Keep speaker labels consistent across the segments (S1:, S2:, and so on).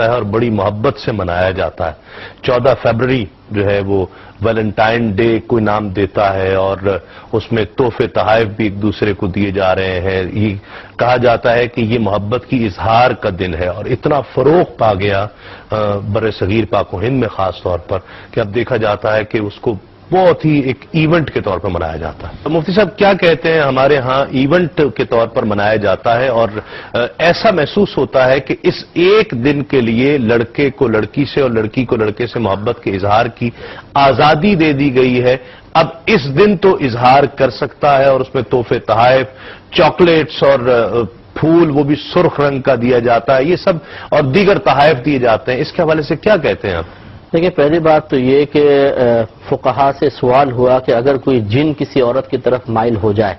S1: ہے اور بڑی محبت سے منایا جاتا ہے. 14 فروری جو ہے وہ ویلنٹائن ڈے کوئی نام دیتا ہے اور اس میں تحفے تحائف بھی ایک دوسرے کو دیے جا رہے ہیں. یہ کہا جاتا ہے کہ یہ محبت کی اظہار کا دن ہے اور اتنا فروغ پا گیا بر صغیر پاک و ہند میں خاص طور پر کہ اب دیکھا جاتا ہے کہ اس کو بہت ہی ایک ایونٹ کے طور پر منایا جاتا ہے. مفتی صاحب کیا کہتے ہیں؟ ہمارے ہاں ایونٹ کے طور پر منایا جاتا ہے اور ایسا محسوس ہوتا ہے کہ اس ایک دن کے لیے لڑکے کو لڑکی سے اور لڑکی کو لڑکے سے محبت کے اظہار کی آزادی دے دی گئی ہے. اب اس دن تو اظہار کر سکتا ہے اور اس میں تحفے تحائف چاکلیٹس اور پھول وہ بھی سرخ رنگ کا دیا جاتا ہے، یہ سب اور دیگر تحائف دیے جاتے ہیں. اس کے حوالے سے کیا کہتے ہیں آپ؟
S2: دیکھیں، پہلی بات تو یہ کہ فقہا سے سوال ہوا کہ اگر کوئی جن کسی عورت کی طرف مائل ہو جائے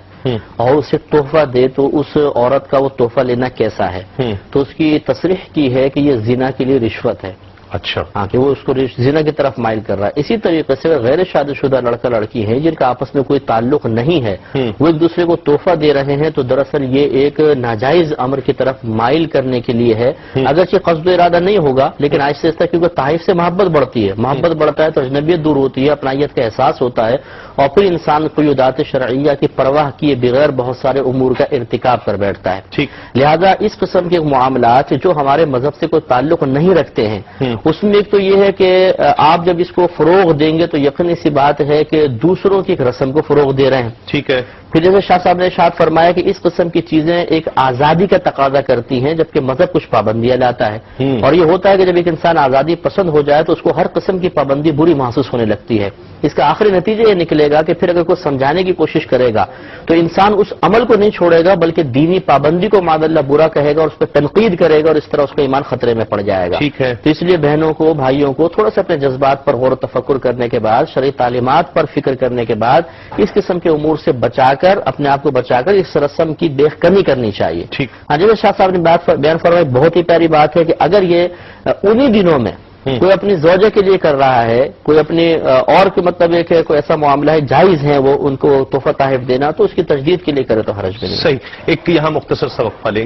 S2: اور اسے تحفہ دے تو اس عورت کا وہ تحفہ لینا کیسا ہے. تو اس کی تصریح کی ہے کہ یہ زنا کے لیے رشوت ہے.
S1: اچھا.
S2: ہاں، کہ وہ اس کو زنا کی طرف مائل کر رہا ہے. اسی طریقے سے غیر شادی شدہ لڑکا لڑکی ہیں جن کا آپس میں کوئی تعلق نہیں ہے، وہ ایک دوسرے کو تحفہ دے رہے ہیں، تو دراصل یہ ایک ناجائز امر کی طرف مائل کرنے کے لیے ہے. اگرچہ قصد و ارادہ نہیں ہوگا لیکن آہستہ آہستہ کیونکہ تحائف سے محبت بڑھتی ہے، محبت بڑھتا ہے تو اجنبیت دور ہوتی ہے، اپنائیت کا احساس ہوتا ہے اور پھر انسان قیودات شرعیہ کی پرواہ کیے بغیر بہت سارے امور کا ارتکاب کر بیٹھتا ہے. لہذا اس قسم کے معاملات جو ہمارے مذہب سے کوئی تعلق نہیں رکھتے ہیں اس میں ایک تو یہ ہے کہ آپ جب اس کو فروغ دیں گے تو یقینی سی بات ہے کہ دوسروں کی ایک رسم کو فروغ دے رہے ہیں.
S1: ٹھیک ہے.
S2: پھر جیسے شاہ صاحب نے ارشاد فرمایا کہ اس قسم کی چیزیں ایک آزادی کا تقاضا کرتی ہیں جبکہ مذہب کچھ پابندیاں لاتا ہے. اور یہ ہوتا ہے کہ جب ایک انسان آزادی پسند ہو جائے تو اس کو ہر قسم کی پابندی بری محسوس ہونے لگتی ہے. اس کا آخری نتیجہ یہ نکلے گا کہ پھر اگر کوئی سمجھانے کی کوشش کرے گا تو انسان اس عمل کو نہیں چھوڑے گا بلکہ دینی پابندی کو معاذ اللہ برا کہے گا اور اس پہ تنقید کرے گا اور اس طرح اس کا ایمان خطرے میں پڑ جائے گا.
S1: ٹھیک ہے.
S2: تو اس لیے بہنوں کو بھائیوں کو تھوڑا سا اپنے جذبات پر غور و تفکر کرنے کے بعد شرعی تعلیمات پر فکر کرنے کے بعد اس قسم کے امور سے بچا کر اپنے آپ کو بچا کر اس رسم کی دیکھ کمی کرنی چاہیے. ہاں جیسے شاہ صاحب نے بیان فرمائی بہت ہی پیاری بات ہے کہ اگر یہ انہی دنوں میں کوئی اپنی زوجہ کے لیے کر رہا ہے، کوئی اپنی اور کے مطلب ہے کہ کوئی ایسا معاملہ ہے جائز ہے وہ ان کو تحفہ تحائف دینا تو اس کی تجدید کے لیے کرے تو حرج بھی نہیں.
S1: صحیح. ایک یہاں مختصر سا وقفہ لیں.